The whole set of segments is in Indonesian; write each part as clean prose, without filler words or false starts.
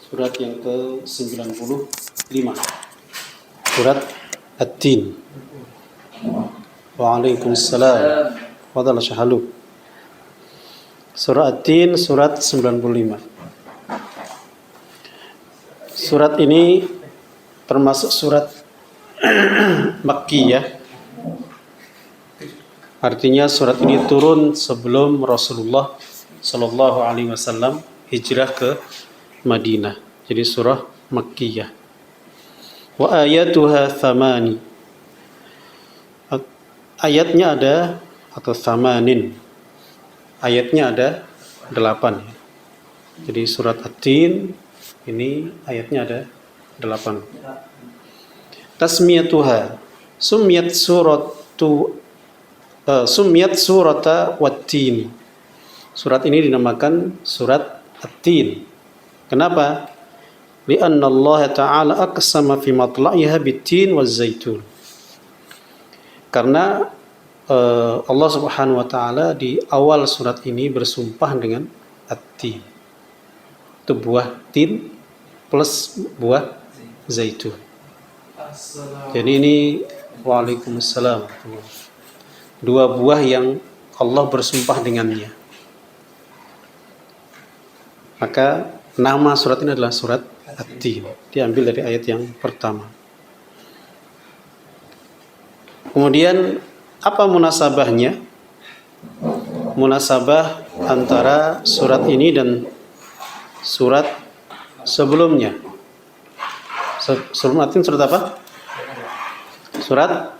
Surat yang ke-95. Surat At-Tin. Waalaikumsalam. Fadhal Syahalu. Surat At-Tin, surat 95. Surat ini termasuk surat Makkiyah. Artinya surat ini turun sebelum Rasulullah Sallallahu Alaihi Wasallam hijrah ke Madinah. Jadi surah Makkiyah. Wa ayatuha thamani. Ayatnya ada atau thamanin. Ayatnya ada 8. Jadi surat At-Tin ini ayatnya ada 8. Tasmiyatuha. Sumiyat surata Wat-Tin. Surat ini dinamakan surat At-Tin. Kenapa? Li'anna Allah Ta'ala aqsama fi matla'iha bit-tin waz-zaitun. Karena Allah Subhanahu wa taala di awal surat ini bersumpah dengan At-Tin. Itu buah tin plus buah zaitun. Jadi ini waalaikumsalam. Dua buah yang Allah bersumpah dengannya. Maka nama surat ini adalah surat At-Tin. Diambil dari ayat yang pertama. Kemudian apa munasabahnya? Munasabah antara surat ini dan surat sebelumnya. Sebelum At-Tin surat apa? Surat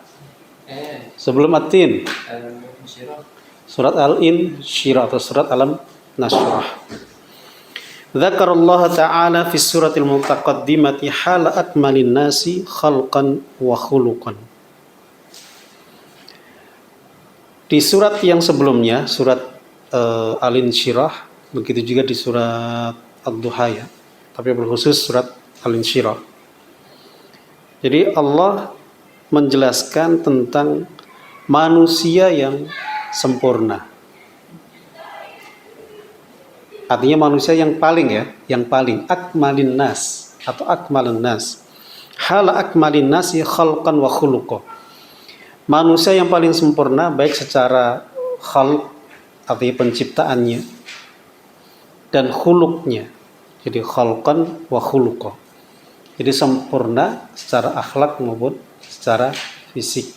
sebelum At-Tin. Surat Al-Insyirah atau surat Al-Nashrah. Dzakarallahu ta'ala fi suratil mutaqaddimati hala akmalin nasi khalqan wa khuluqan. Di surat yang sebelumnya, surat Al-Insyirah, begitu juga di surat Ad-Duha ya, tapi berkhusus surat Al-Insyirah. Jadi Allah menjelaskan tentang manusia yang sempurna. Artinya manusia yang paling ya, yang paling akmalin nas atau akmalun nas. Hala akmalin nasi khalqan wa khuluqa. Manusia yang paling sempurna baik secara khalq artinya penciptaannya dan khuluqnya. Jadi khalqan wa khuluqa. Jadi sempurna secara akhlak maupun secara fisik.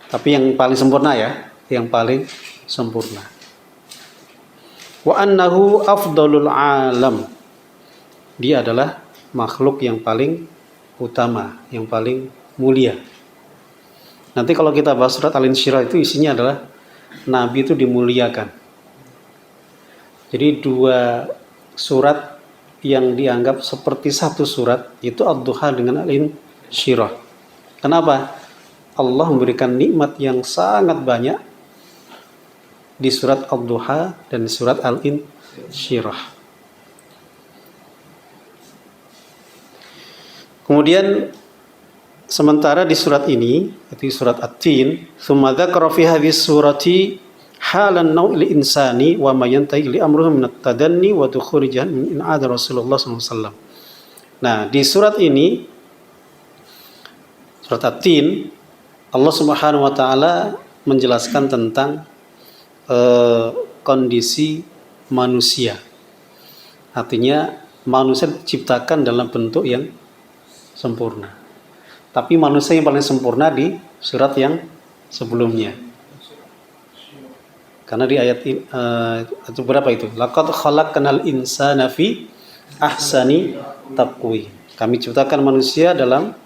Tapi yang paling sempurna ya, yang paling sempurna. Wa annahu afdalul alam. Dia adalah makhluk yang paling utama, yang paling mulia. Nanti kalau kita bahas surat Al-Insyirah itu isinya adalah Nabi itu dimuliakan. Jadi dua surat yang dianggap seperti satu surat itu Ad-Duha dengan Al-Insyirah. Kenapa? Allah memberikan nikmat yang sangat banyak di surat Ad-Duha dan di surat Al-Insyirah. Kemudian sementara di surat ini, yaitu surat At-Tin, tsumma dzakara fi hadhihi surati halan naw'il insani wa ma yantahi li amruhu min at-tadanni wa dukhuli jahannam in ada Rasulullah sallallahu alaihi wasallam. Nah, di surat ini surat At-Tin Allah Subhanahu wa taala menjelaskan tentang kondisi manusia. Artinya manusia diciptakan dalam bentuk yang sempurna. Tapi manusia yang paling sempurna di surat yang sebelumnya. Karena di ayat itu berapa itu? Laqad khalaqnal insana fi ahsani taqwim. Kami ciptakan manusia dalam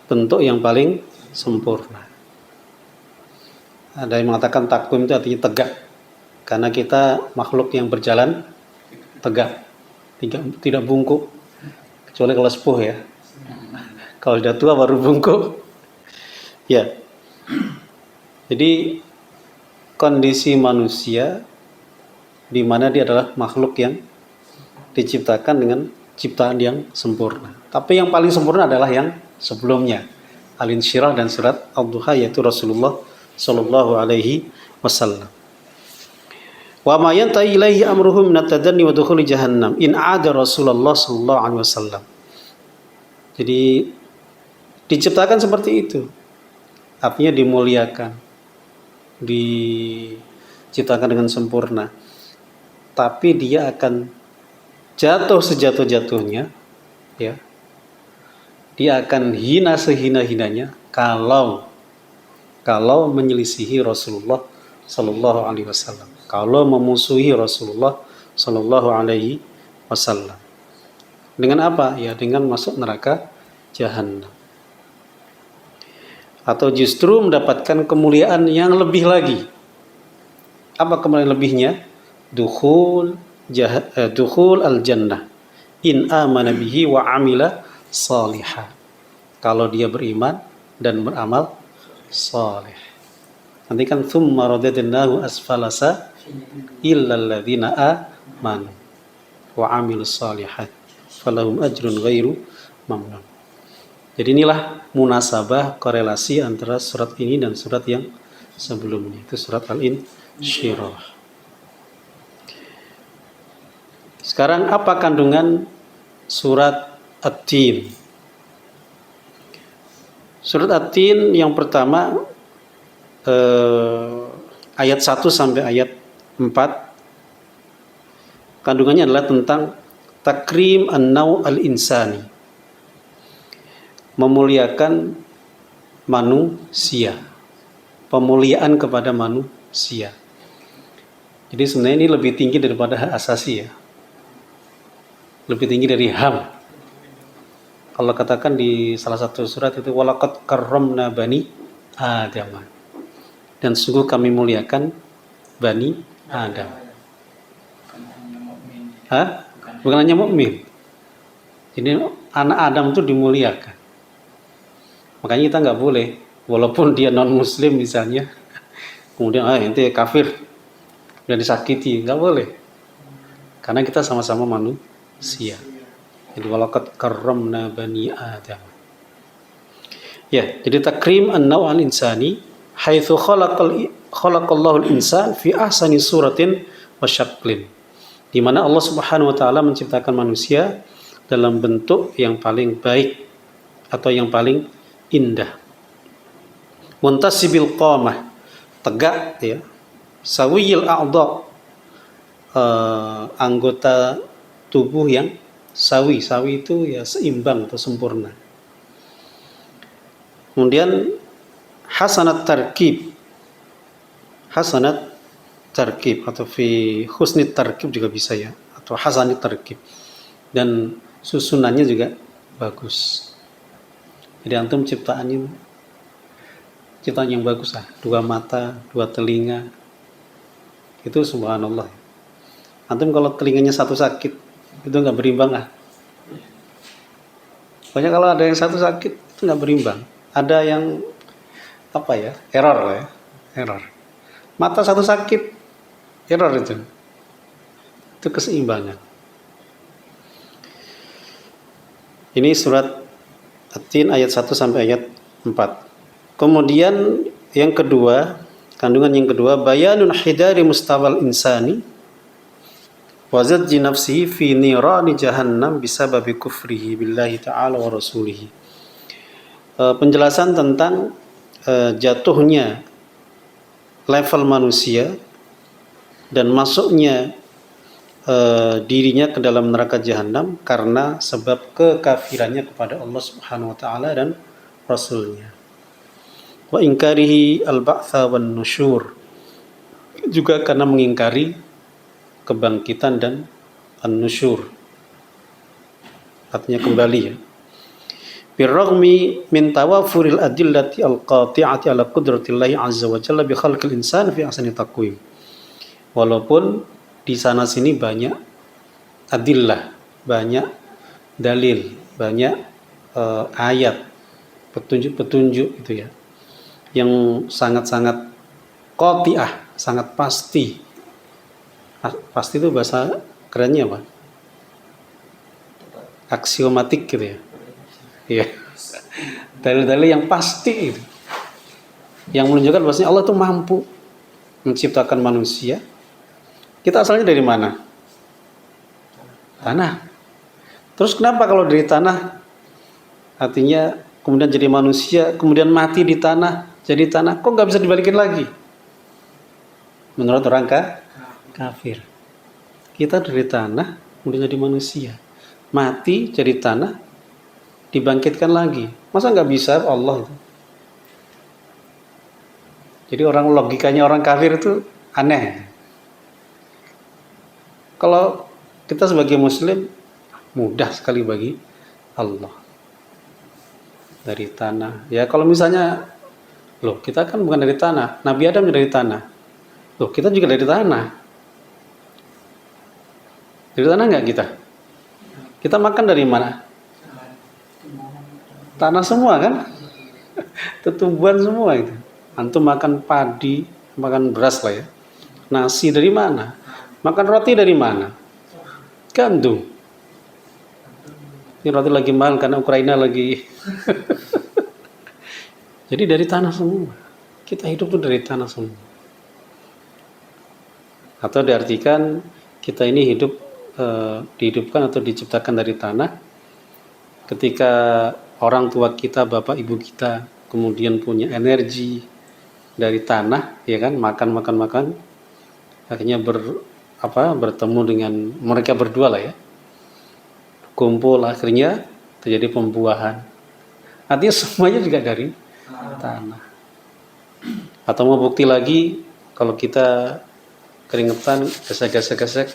bentuk yang paling sempurna. Ada yang mengatakan takwim itu artinya tegak. Karena kita makhluk yang berjalan tegak. Tidak bungkuk. Kecuali kalau sepuh ya. Kalau sudah tua baru bungkuk. Ya. Jadi kondisi manusia di mana dia adalah makhluk yang diciptakan dengan ciptaan yang sempurna. Tapi yang paling sempurna adalah yang sebelumnya. Al-Insyirah dan surat Ad-Duha yaitu Rasulullah Sallallahu Alaihi Wasallam. Wa ma yantahi ilaihi amruhum min at-tadanni wa dukhuli jahannam in 'ada Rasulullah sallallahu alaihi wasallam. Jadi diciptakan seperti itu. Artinya dimuliakan, diciptakan dengan sempurna. Tapi dia akan jatuh sejatuh-jatuhnya, ya. Dia akan hina sehina-hinanya kalau menyelisihi Rasulullah sallallahu alaihi wasallam. Kalau memusuhi Rasulullah sallallahu alaihi wasallam. Dengan apa? Ya dengan masuk neraka Jahannam. Atau justru mendapatkan kemuliaan yang lebih lagi. Apa kemuliaan lebihnya? Dukhul al-jannah in amana bihi wa amila salihah. Kalau dia beriman dan beramal saleh. Nanti kan thumma radadnahu asfalasa illal ladzina amanu wa amilus salihat falahum ajrun ghairu mamnun. Jadi inilah munasabah korelasi antara surat ini dan surat yang sebelumnya. Itu surat Al-Insyirah. Sekarang apa kandungan surat At-Tin? Surat At-Tin yang pertama ayat 1 sampai ayat 4 kandungannya adalah tentang takrim an-naw' al-insani, memuliakan manusia, pemuliaan kepada manusia. Jadi sebenarnya ini lebih tinggi daripada hak asasi ya, lebih tinggi dari HAM. Allah katakan di salah satu surat itu walaqad karramna bani Adam, dan sungguh kami muliakan bani Adam. Bukan hanya mukmin. Jadi anak Adam itu dimuliakan. Makanya kita nggak boleh, walaupun dia non muslim misalnya, kemudian ente kafir, udah disakiti, nggak boleh. Karena kita sama-sama manusia. Jadi walaqad karramna bani Adam. Ya, jadi takrim an-naw' al-insani haitsu khalaqallahu al-insan fi ahsani suratin wa syaklin. Di mana Allah Subhanahu wa taala menciptakan manusia dalam bentuk yang paling baik atau yang paling indah. Muntasibil qamah, tegak ya. Sawiyil a'dha, anggota tubuh yang sawi itu ya seimbang atau sempurna. Kemudian hasanat tarkib atau fi husnit tarkib juga bisa ya, atau hasanit tarkib, dan susunannya juga bagus. Jadi antum ciptaan yang bagus lah, 2 mata, 2 telinga, itu subhanallah. Antum kalau telinganya satu sakit itu nggak berimbang lah. Pokoknya kalau ada yang satu sakit itu nggak berimbang. Ada yang error lah ya, error. Mata satu sakit, error itu keseimbangan. Ini surat At-Tin ayat 1 sampai ayat 4. Kemudian yang kedua, kandungan yang kedua, bayanun hidari mustawal insani wa zadji nafsihi fi nirani jahannam bisababi kufrihi billahi ta'ala wa rasulihi. Penjelasan tentang jatuhnya level manusia dan masuknya dirinya ke dalam neraka jahanam karena sebab kekafirannya kepada Allah Subhanahu wa taala dan rasulnya. Wa inkarihi al-ba'tsa wan nusyur, juga karena mengingkari kebangkitan dan an-nusyur, artinya kembali ya. Birragmi min tawafuril adillati al-qati'ati ala qudratillahi azza wa jalla bi khalqil insan fi ahsani taqwim. Walaupun di sana sini banyak adillah, banyak dalil, banyak ayat, petunjuk-petunjuk itu ya, yang sangat-sangat qati'ah, sangat pasti. Pasti itu bahasa kerennya apa? Aksiomatik gitu ya. Iya. Dalil-dalil yang pasti itu, yang menunjukkan bahwasanya Allah itu mampu menciptakan manusia Kita asalnya dari mana? Tanah. Terus kenapa kalau dari tanah artinya kemudian jadi manusia, kemudian mati di tanah, jadi tanah, kok nggak bisa dibalikin lagi? Menurut orang kafir. Kita dari tanah, kemudian jadi manusia. Mati jadi tanah, dibangkitkan lagi. Masa nggak bisa Allah itu? Jadi logikanya orang kafir itu aneh. Kalau kita sebagai muslim mudah sekali bagi Allah. Dari tanah. Ya kalau misalnya loh, kita kan bukan dari tanah. Nabi Adam dari tanah. Loh, kita juga dari tanah. Dari tanah nggak kita? Kita makan dari mana? Tanah semua kan? Tumbuhan semua itu. Antum makan padi, makan beras lah ya. Nasi dari mana? Makan roti dari mana? Gandum. Ini roti lagi mahal karena Ukraina lagi. Jadi dari tanah semua. Kita hidup tuh dari tanah semua. Atau diartikan kita ini hidup dihidupkan atau diciptakan dari tanah. Ketika orang tua kita, bapak ibu kita kemudian punya energi dari tanah, ya kan, makan, akhirnya bertemu dengan mereka berdua lah ya, kumpul, akhirnya terjadi pembuahan. Artinya semuanya juga dari tanah. Atau mau bukti lagi, kalau kita keringetan, gesek,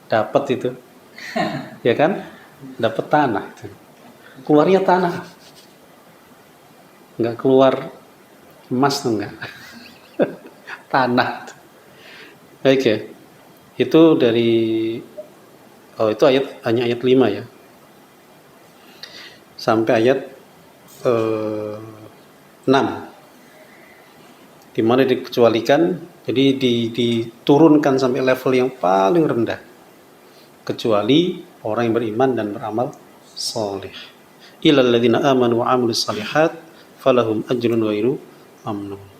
dapat itu, ya kan, dapat tanah, keluarnya tanah, nggak keluar emas tuh, nggak. Tanah. Baik ya. Itu dari itu hanya ayat 5 ya. Sampai ayat 6. Di mana dikecualikan, jadi diturunkan sampai level yang paling rendah. Kecuali orang yang beriman dan beramal saleh. Illal ladzina amanu wa 'amilus shalihat falahum ajrun ghairu mamnun.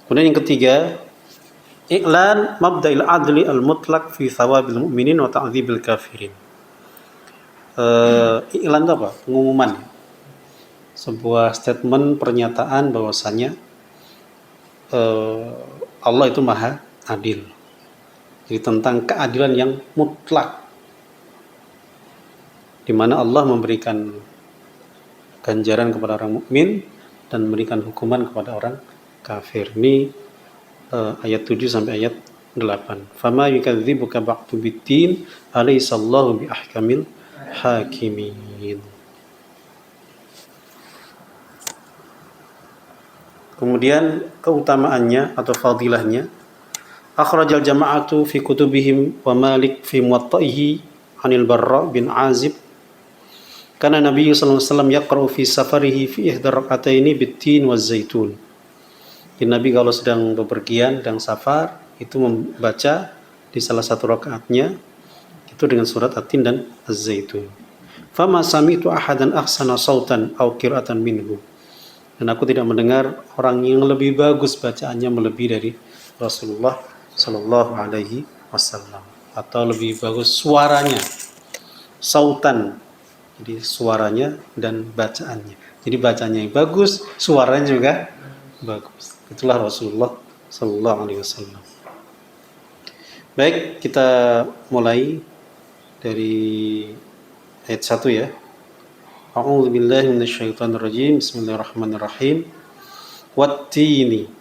Kemudian yang ketiga, i'lan mabda'il adli al-mutlaq fi thawabil mu'minin wa ta'dzibil kafirin. I'lan itu apa? Pengumuman. Sebuah statement, pernyataan bahwasanya Allah itu maha adil. Jadi tentang keadilan yang mutlak, di mana Allah memberikan ganjaran kepada orang mukmin dan memberikan hukuman kepada orang kafir. Ini ayat 7 sampai ayat 8. Fama yukadzibuka ba'du biddin alaysallahu biahkamil hakimin. Kemudian keutamaannya atau fadilahnya, akhrajal jama'atu fi kutubihim wa Malik fi muwatta'ihi anil Barra bin Azib kana Nabi sallallahu alaihi wasallam yaqra'u fi safarihi fi ihda rak'ataini bit-tin waz-zaitun. Jadi Nabi kalau sedang bepergian, sedang safar, itu membaca di salah satu rakaatnya itu dengan surat At-Tin dan Az-Zaitun. Fama sami'tu ahadan ahsana sautan aw qira'atan minhu. Dan aku tidak mendengar orang yang lebih bagus bacaannya melebihi dari Rasulullah sallallahu alaihi wasallam, atau lebih bagus suaranya, sautan, jadi suaranya dan bacaannya. Jadi bacanya yang bagus, suaranya juga bagus. Itulah Rasulullah sallallahu alaihi wasallam. Baik, kita mulai dari ayat 1 ya. A'udzu billahi minasyaitonir rajim. Bismillahirrahmanirrahim. Wat-tini.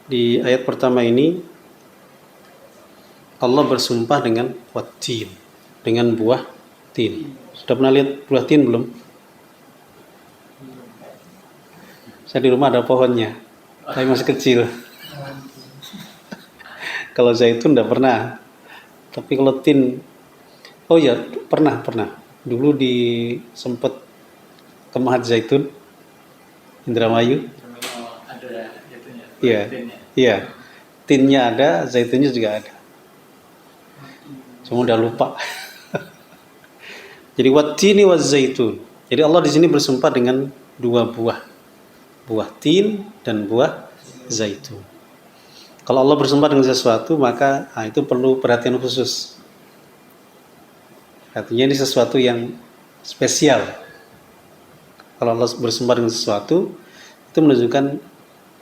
Di ayat pertama ini Allah bersumpah dengan wat-tin, dengan buah tin. Sudah pernah lihat buah tin belum? Saya di rumah ada pohonnya, tapi masih kecil. Kalau zaitun tidak pernah, tapi kalau tin, oh ya pernah. Dulu sempat ke Mahat Zaitun, Indramayu. Ada zaitunya. Iya. Tinnya ada, zaitunnya juga ada. Cuma udah lupa. Jadi wat-tini waz-zaitun. Jadi Allah di sini bersumpah dengan dua buah tin dan buah zaitun. Kalau Allah bersumpah dengan sesuatu, maka itu perlu perhatian khusus. Artinya ini sesuatu yang spesial. Kalau Allah bersumpah dengan sesuatu, itu menunjukkan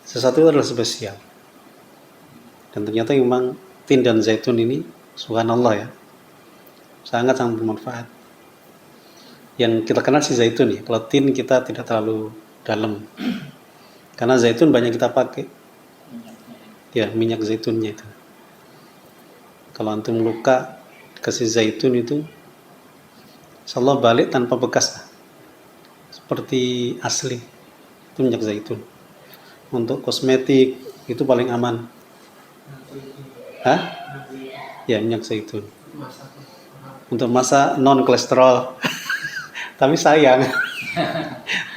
sesuatu itu adalah spesial. Dan ternyata memang tin dan zaitun ini, subhanallah ya, sangat-sangat bermanfaat. Yang kita kenal si zaitun ya, kalau tin kita tidak terlalu dalam. Karena zaitun banyak kita pakai. Ya, minyak zaitunnya itu. Kalau antum luka kasih zaitun itu, insyaallah balik tanpa bekas, seperti asli. Itu minyak zaitun. Untuk kosmetik itu paling aman. Hah? Ya, minyak zaitun. Untuk masak non kolesterol. Tapi sayang,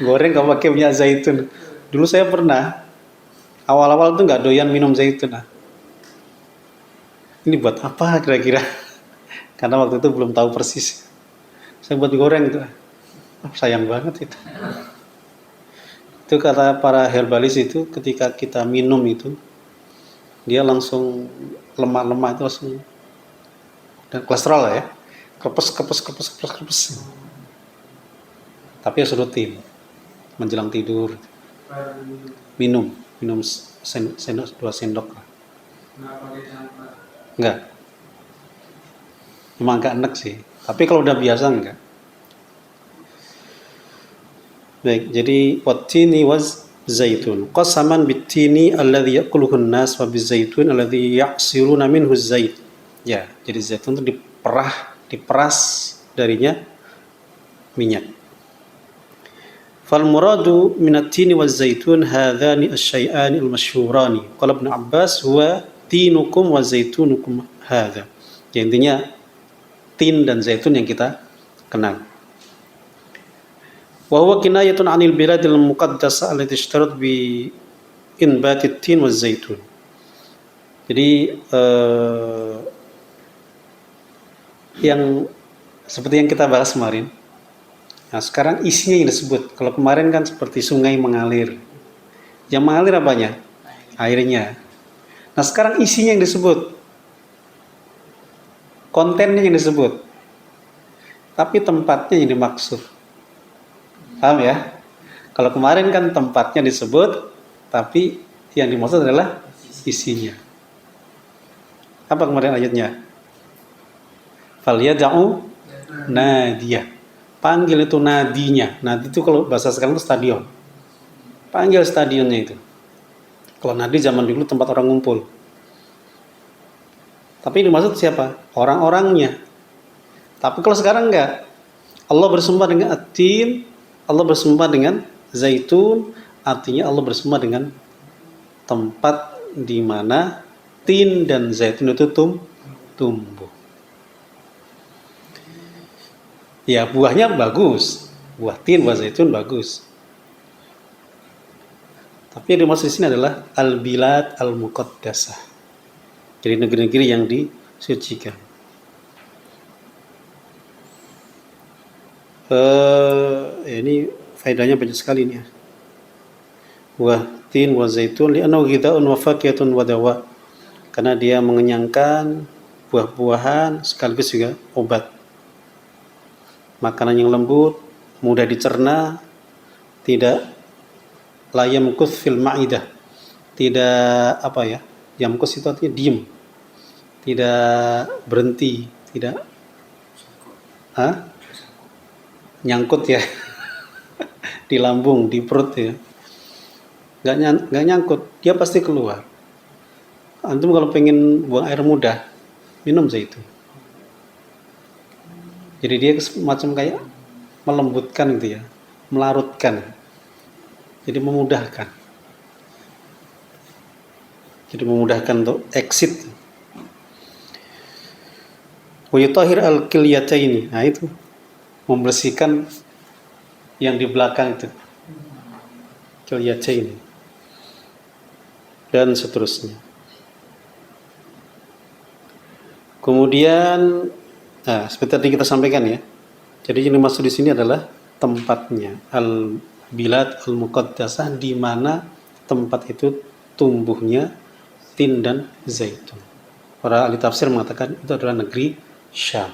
goreng kalau pakai minyak zaitun. Dulu saya pernah awal-awal tuh nggak doyan minum zaitun. Ini buat apa kira-kira? Karena waktu itu belum tahu persis. Saya buat goreng itu. Sayang banget itu. Itu kata para herbalis itu, ketika kita minum itu, dia langsung lemak-lemak itu langsung, dan kolesterol lah ya, kepes. Tapi harus rutin, menjelang tidur minum 2 sendok lah. Enggak, memang agak enak sih, tapi kalau udah biasa enggak. Baik, jadi wattini waz zaitun qasaman bittini alladhi ya'kuluhu an-nas wa bizaitun alladhi ya'siruna minhu az-zait. Ya, jadi zaitun itu diperas darinya minyak. Fal muradu min at-tini waz zaitun hadzani asy-syai'ani al-masyhurani. Qala Ibnu Abbas huwa tinukum wa zaitunukum hadza. Ya, intinya tin dan zaitun yang kita kenal. Wa huwa kinayatun 'anil biladil muqaddasah allati ishtarat bi inbatit tin waz zaitun. Jadi yang seperti yang kita bahas kemarin. Nah, sekarang isinya yang disebut. Kalau kemarin kan seperti sungai mengalir. Yang mengalir apanya? Airnya. Nah, sekarang isinya yang disebut. Kontennya yang disebut. Tapi tempatnya yang dimaksud. Paham ya? Kalau kemarin kan tempatnya disebut, tapi yang dimaksud adalah isinya. Apa kemarin ayatnya? Falyad'u nadiyah. Panggil itu nadinya. Nadi itu kalau bahasa sekarang itu stadion. Panggil stadionnya itu. Kalau nadi zaman dulu tempat orang ngumpul. Tapi ini maksud siapa? Orang-orangnya. Tapi kalau sekarang enggak. Allah bersumpah dengan at-tin, Allah bersumpah dengan zaitun, artinya Allah bersumpah dengan tempat di mana tin dan zaitun itu tumbuh. Ya, buahnya bagus. Buah tin, buah zaitun bagus. Tapi yang dimaksud di sini adalah al-bilad al-muqaddasah. Jadi negeri-negeri yang disucikan. Ini faedahnya banyak sekali nih ya. Buah tin, buah zaitun li'annahu ghidha'un wa fakiyatun wa dawa. Karena dia mengenyangkan, buah-buahan sekaligus juga obat. Makanan yang lembut, mudah dicerna, tidak la yamkuth fil ma'idah. Tidak yamkus itu artinya diem. Tidak berhenti, tidak nyangkut ya. Di lambung, di perut ya. Enggak nyangkut, dia pasti keluar. Antum kalau pengen buang air mudah, minum zaitun. Jadi dia semacam kayak melembutkan gitu ya, melarutkan. Jadi memudahkan. Jadi memudahkan untuk exit. Wa yutahhir al-kilyataini. Nah itu membersihkan yang di belakang itu. Kilyataini. Dan seterusnya. Kemudian seperti tadi kita sampaikan ya. Jadi yang dimaksud di sini adalah tempatnya, al-bilad al-muqaddasah, di mana tempat itu tumbuhnya tin dan zaitun. Para ahli tafsir mengatakan itu adalah negeri Syam.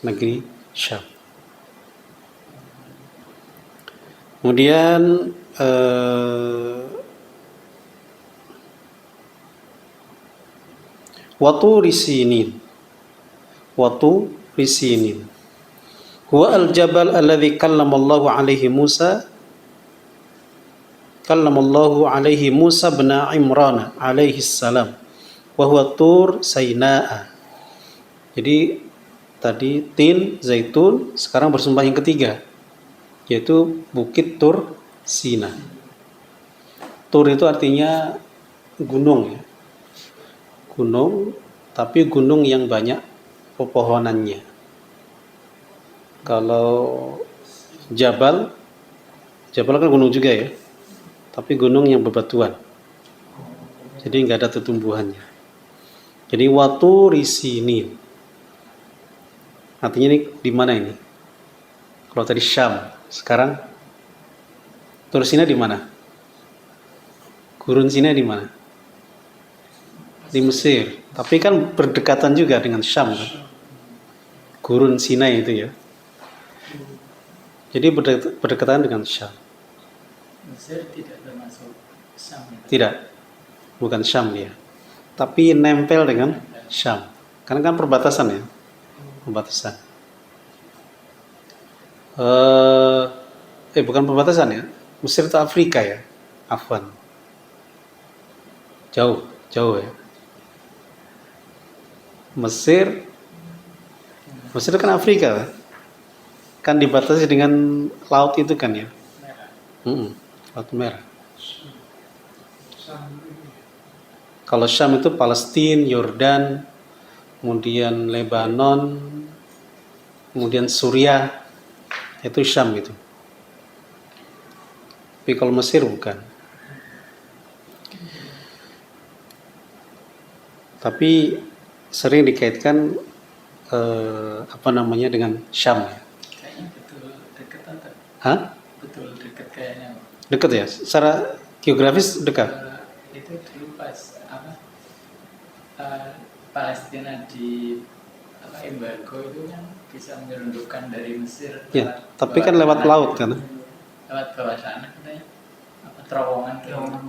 Negeri Syam. Kemudian Waturi Sinin. Waturi Sinin. Huwa al-jabal alladhi kallamallahu alaihi Musa bin Imran alaihi salam wa huwa Tur Sainaa. Jadi tadi tin, zaitun, sekarang bersumpah yang ketiga, yaitu Bukit Tur Sina. Tur itu artinya gunung ya. Gunung, tapi gunung yang banyak pepohonannya. Kalau Jabal kan gunung juga ya, tapi gunung yang bebatuan. Jadi nggak ada tumbuhannya. Jadi Waturi Sinin. Artinya ini di mana ini? Kalau tadi Syam, sekarang Tur Sina di mana? Gurun Sina di mana? Di Mesir. Tapi kan berdekatan juga dengan Syam kan? Gurun Sinai itu ya. Jadi berdekatan dengan Syam. Mesir tidak termasuk Syam. Tidak, bukan Syam dia. Tapi nempel dengan Syam. Karena kan perbatasan ya. Perbatasan. Bukan perbatasan ya. Mesir itu Afrika ya. Afwan. Jauh ya. Mesir kan Afrika kan dibatasi dengan laut itu kan ya. Laut Merah. Kalau Syam itu Palestina, Yordan, kemudian Lebanon, kemudian Suriah, itu Syam itu. Tapi kalau Mesir bukan. Tapi sering dikaitkan dengan Syam ya. Kayaknya betul dekat atau? Hah? Betul dekat kayaknya. Dekat ya, secara geografis dekat. Itu dulu pas Palestina di embargo itu kan bisa menyelundupkan dari Mesir. Ya, tapi kan lewat laut kan? Lewat bawah sana katanya. Terowongan.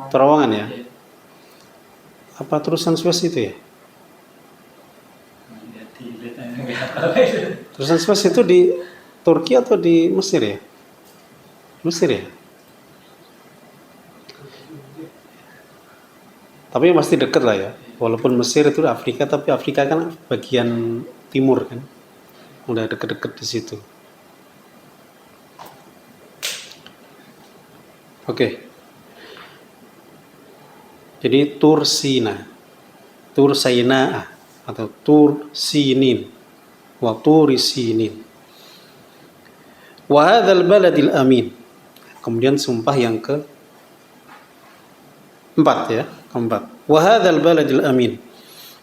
Terowongan ya? Iya. Apa terusan Suez itu ya? Terusan Suez itu di Turki atau di Mesir ya? Mesir ya? Tapi pasti dekat lah ya. Walaupun Mesir itu Afrika, tapi Afrika kan bagian timur kan. Udah deket-deket di situ. Oke. Jadi Tur Sina, Tur Sainaa atau Tur Sinin, wa Turi Sinin. Wa hadzal baladil amin. Kemudian sumpah yang keempat ya, keempat. Wa hadzal baladil amin.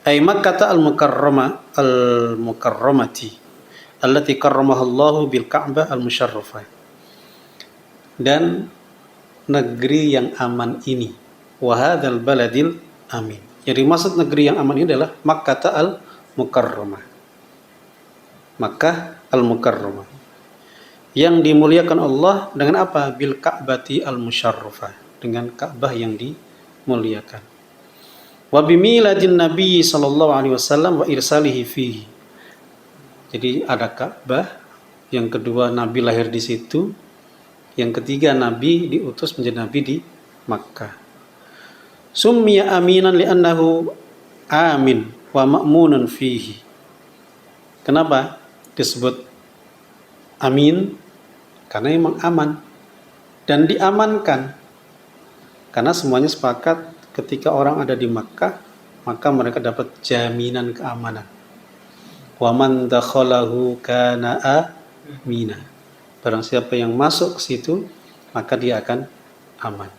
Ay Makkah al-mukarramati allati karramaha Allah bil Ka'bah al-musyarrafah. Dan negeri yang aman ini, wa hadzal baladil amin. Jadi maksud negeri yang aman ini adalah Makkah al-mukarramah. Makkah al-mukarramah. Yang dimuliakan Allah dengan apa? Bil Ka'bati al-musyarrafah, dengan Ka'bah yang dimuliakan. Wa bimiladin Nabi sallallahu alaihi wasallam wa irsalihi fihi. Jadi ada Ka'bah, yang kedua Nabi lahir di situ, yang ketiga Nabi diutus menjadi Nabi di Makkah. Summiya aminan li'annahu amin wa ma'munun fihi. Kenapa disebut amin? Karena memang aman dan diamankan. Karena semuanya sepakat ketika orang ada di Makkah, maka mereka dapat jaminan keamanan. Wa man dakhalahu kana amina. Barang siapa yang masuk ke situ, maka dia akan aman.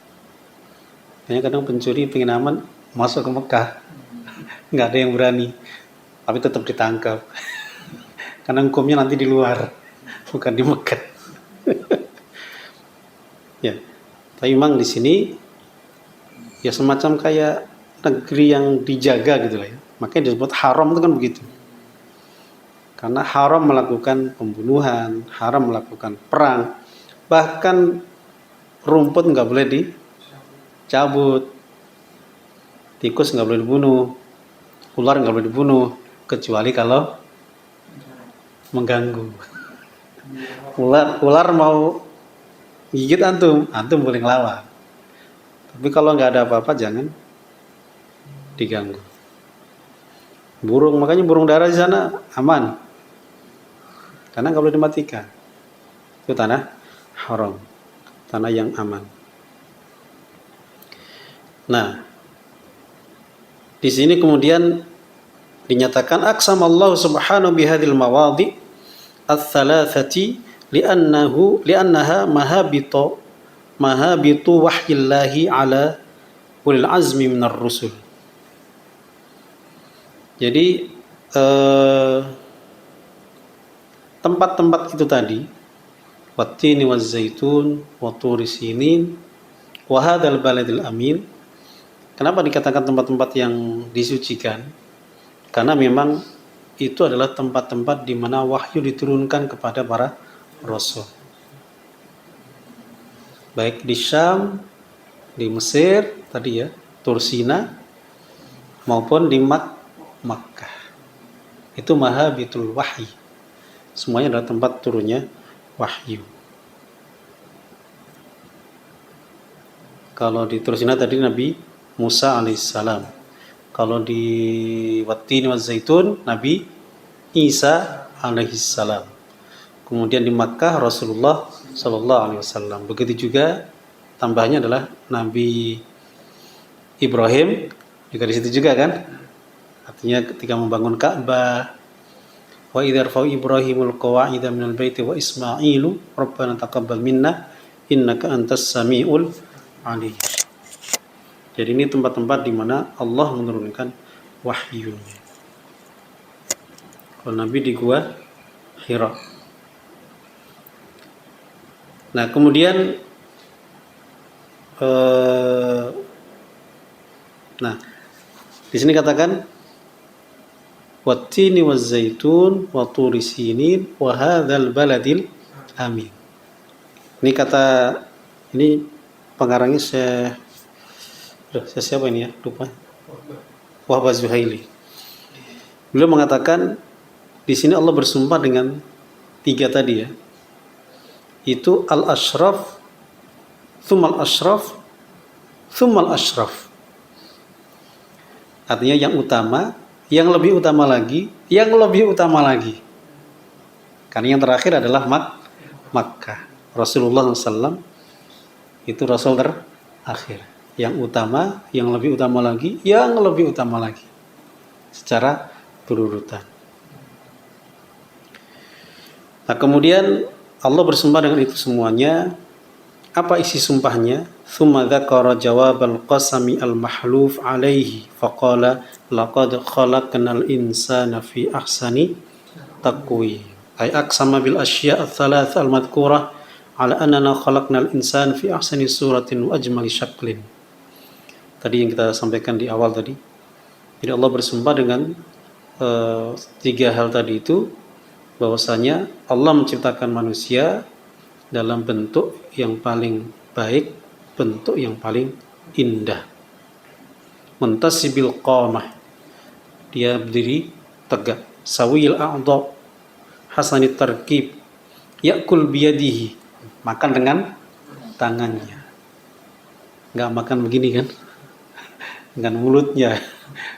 Hanya kadang pencuri pengen aman, masuk ke Mekah, nggak ada yang berani, tapi tetap ditangkap. Karena hukumnya nanti di luar, bukan di Mekah. Ya, tapi memang di sini ya semacam kayak negeri yang dijaga gitu lah ya. Makanya disebut haram itu kan begitu. Karena haram melakukan pembunuhan, haram melakukan perang, bahkan rumput nggak boleh dicabut, tikus nggak boleh dibunuh, ular nggak boleh dibunuh, kecuali kalau mengganggu. Ular mau gigit antum boleh ngelawan. Tapi kalau nggak ada apa-apa jangan diganggu. Burung, makanya burung dara di sana aman, karena nggak boleh dimatikan. Itu tanah haram, tanah yang aman. Nah, di sini kemudian dinyatakan aqsamallahu subhanahu bihadil mawadhi ats-tsalatsati li'annaha mahabitu wahyillahi ala ulil azmi minar rusul. Jadi tempat-tempat itu tadi, wattini waz-zaitun wa turi sinin wa hadzal baladil amin. Kenapa dikatakan tempat-tempat yang disucikan? Karena memang itu adalah tempat-tempat di mana wahyu diturunkan kepada para rasul. Baik di Syam, di Mesir tadi ya, Tursina, maupun di Makkah. Itu mahabitul wahyi. Semuanya adalah tempat turunnya wahyu. Kalau di Tursina tadi Nabi Musa alaihissalam. Kalau di Wattini waz Zaitun Nabi Isa alaihissalam. Kemudian di Makkah Rasulullah sallallahu alaihi wasallam. Begitu juga tambahnya adalah Nabi Ibrahim juga di situ juga kan? Artinya ketika membangun Ka'bah, wa idza rafa Ibrahimul qawa'ida minal baiti wa Ismailu rabbana taqabbal minna innaka antas samiul alim. Jadi ini tempat-tempat di mana Allah menurunkan wahyunya. Kalau Nabi di gua Hira. Nah, kemudian di sini katakan wattini waz-zaitun wa turi sinin wa hadzal baladil amin. Ini pengarangnya saya siapa ini ya? Lupa. Wahbah Zuhaili. Beliau mengatakan di sini Allah bersumpah dengan 3 tadi ya. Itu al-ashraf, thummal ashraf, thummal ashraf. Artinya yang utama, yang lebih utama lagi, yang lebih utama lagi. Karena yang terakhir adalah Makkah. Rasulullah SAW itu Rasul terakhir. Yang utama, yang lebih utama lagi, yang lebih utama lagi. Secara berurutan. Nah, kemudian Allah bersumpah dengan itu semuanya. Apa isi sumpahnya? Tsumma dzakara jawabal qasami al-mahluf alaihi faqala laqad khalaqnal insana fi ahsani taqwim. Ay aqsama bil asya' ats-tsalatsah al-madhkurah ala annana khalaqnal insana fi ahsani suratin wa ajmali syaklin. Tadi yang kita sampaikan di awal tadi. Jadi Allah bersumpah dengan 3 hal tadi itu, bahwasanya Allah menciptakan manusia dalam bentuk yang paling baik, bentuk yang paling indah. Muntasibil qamah, dia berdiri tegak. Sawil a'dha, hasanit tarkib, yakul biyadihi, makan dengan tangannya. Enggak makan begini kan? Dengan mulutnya.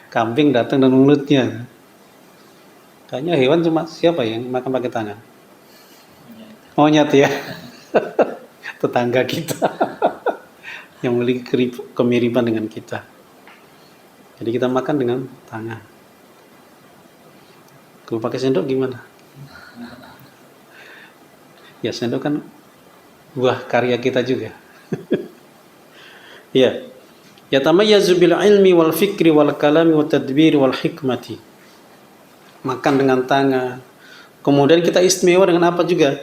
Kambing datang dengan mulutnya. Kayaknya hewan cuma siapa yang makan pakai tangan? Monyet ya. Tetangga kita yang memiliki kemiripan dengan kita. Jadi kita makan dengan tangan. Kalau pakai sendok gimana? Ya sendok kan buah karya kita juga. Ya. Yatamayyazu bil ilmi wal fikri wal kalami wat tadbiri wal hikmati. Makan dengan tangan. Kemudian kita istimewa dengan apa juga?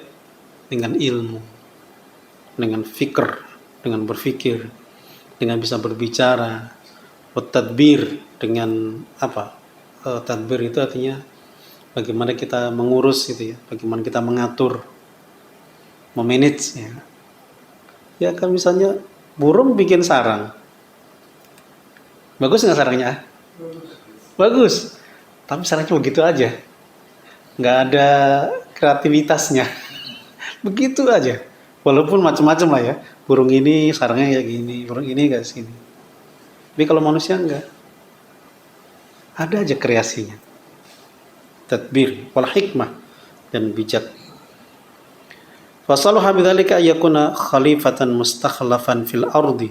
Dengan ilmu, dengan fikr, dengan berfikir, dengan bisa berbicara, Tadbir dengan apa? Tadbir itu artinya bagaimana kita mengurus gitu ya, bagaimana kita mengatur, memanage ya. Ya kan misalnya burung bikin sarang. Bagus nggak sarangnya? Bagus. Tapi sarangnya begitu aja. Nggak ada kreativitasnya. Begitu aja. Walaupun macam-macam lah ya. Burung ini sarangnya kayak gini, burung ini kayak sini. Tapi kalau manusia enggak. Ada aja kreasinya. Tadbir wal hikmah dan bijak. Fasaluha bidzalika ayyakuna khalifatan mustakhlafan fil ardi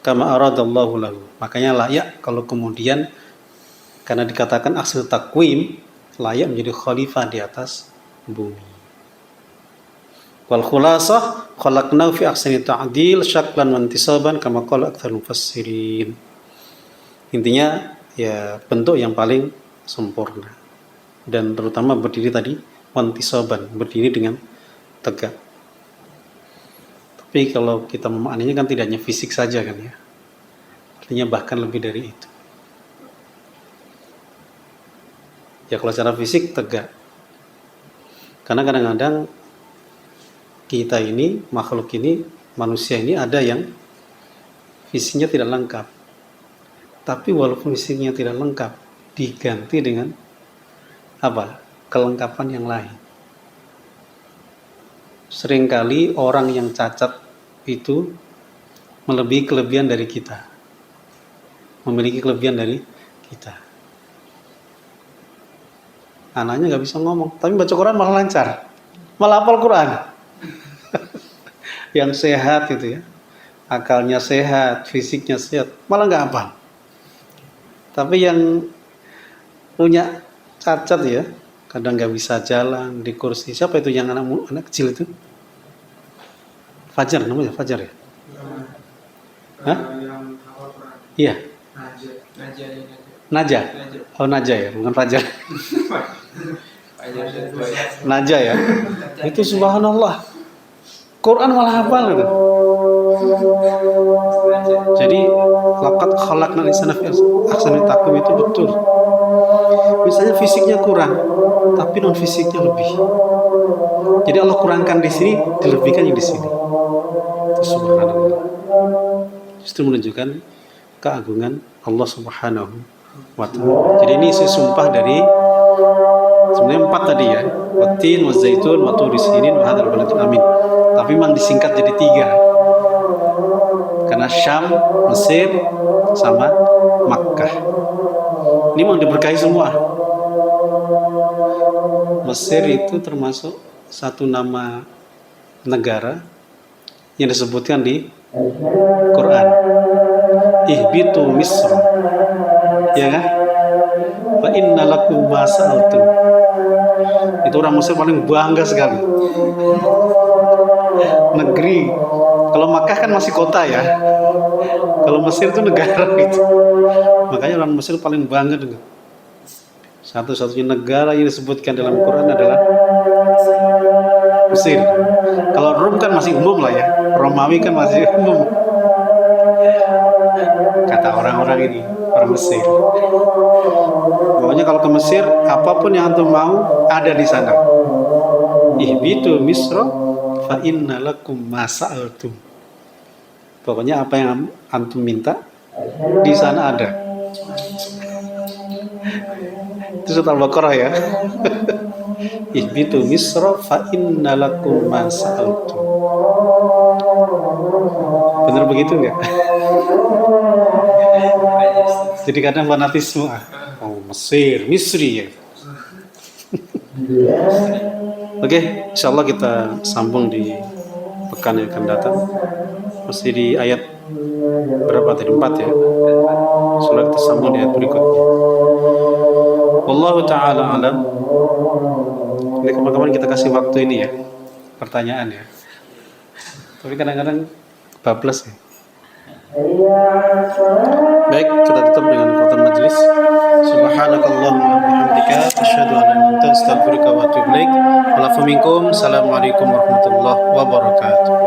kama aradallahu lahu. Makanya layak kalau kemudian karena dikatakan asal takwim, layak menjadi khalifah di atas bumi. Wal khulasah khalaqnahu fi ahsani ta'dil syaklan wa intisaban kama qala aktsarul mufassirin. Intinya ya bentuk yang paling sempurna dan terutama berdiri tadi wantisaban, berdiri dengan tegak. Tapi kalau kita memaknainya kan tidak hanya fisik saja kan ya, artinya bahkan lebih dari itu. Ya kalau secara fisik tegak, karena kadang-kadang kita ini, makhluk ini, manusia ini ada yang fisiknya tidak lengkap, tapi walaupun fisiknya tidak lengkap diganti dengan apa? Kelengkapan yang lain. Seringkali orang yang cacat itu melebihi kelebihan dari kita. Memiliki kelebihan dari kita. Anaknya nggak bisa ngomong, tapi baca Quran malah lancar. Malah hafal Quran. Yang sehat itu ya. Akalnya sehat, fisiknya sehat, malah nggak hafal. Tapi yang punya cacat ya, kadang nggak bisa jalan di kursi. Siapa itu yang anak kecil itu? Fajar namanya, Fajar ya? Hah? Iya. Naja. Oh Naja ya, bukan Fajar. Naja ya. Itu subhanallah. Quran malah hafal itu. Jadi laqad khalaqnal insana fi ahsani taqwim itu betul. Misalnya fisiknya kurang, tapi non fisiknya lebih. Jadi Allah kurangkan di sini, dilebihkan yang di sini. Itu subhanallah. Justru menunjukkan keagungan Allah Subhanahu wa ta'ala. Jadi ini sumpah dari sebenarnya 4 tadi ya. Watin, wazaitun, waturi sinin, wa hadzal baladil amin. Tapi memang disingkat jadi 3. Karena Syam, Mesir, sama Makkah. Ini memang diberkahi semua. Mesir itu termasuk satu nama negara yang disebutkan di Quran. Ihbitu Misr. Ya kan? Fa inna lakum ma sa'altum. Itu orang Mesir paling bangga sekali. Negeri. Kalau Makkah kan masih kota ya. Kalau Mesir itu negara gitu. Makanya orang Mesir paling bangga dengan satu-satunya negara yang disebutkan dalam Quran adalah Mesir. Kalau Rom kan masih umum lah ya. Romawi kan masih umum. Kata orang-orang ini, orang Mesir. Pokoknya kalau ke Mesir, apapun yang antum mau ada di sana. Ihbitu Misra fa inna lakum ma sa'altum. Pokoknya apa yang antum minta di sana ada. Itu surat Al-Baqarah ya. Ihbitu Misra fa inna lakum ma sa'altum. Benar begitu enggak? Jadi kadang fanatisme. Oh, Mesir, Misri ya. Oke, insyaallah kita sambung di pekan yang akan datang. Masih di ayat berapa tadi? 4 ya. Insyaallah kita sambung di ayat berikutnya. Wallahu ta'ala alam. Ini kawan-kawan kita kasih waktu ini ya. Pertanyaan ya. Tapi kadang-kadang bablas ya. Baik, kita tutup dengan qiyam majlis. Subhanakallahumma wa bihamdika asyhadu an la ilaha illa anta astaghfiruka wa atubu ilaik. Wa minkum. Assalamualaikum warahmatullahi wabarakatuh.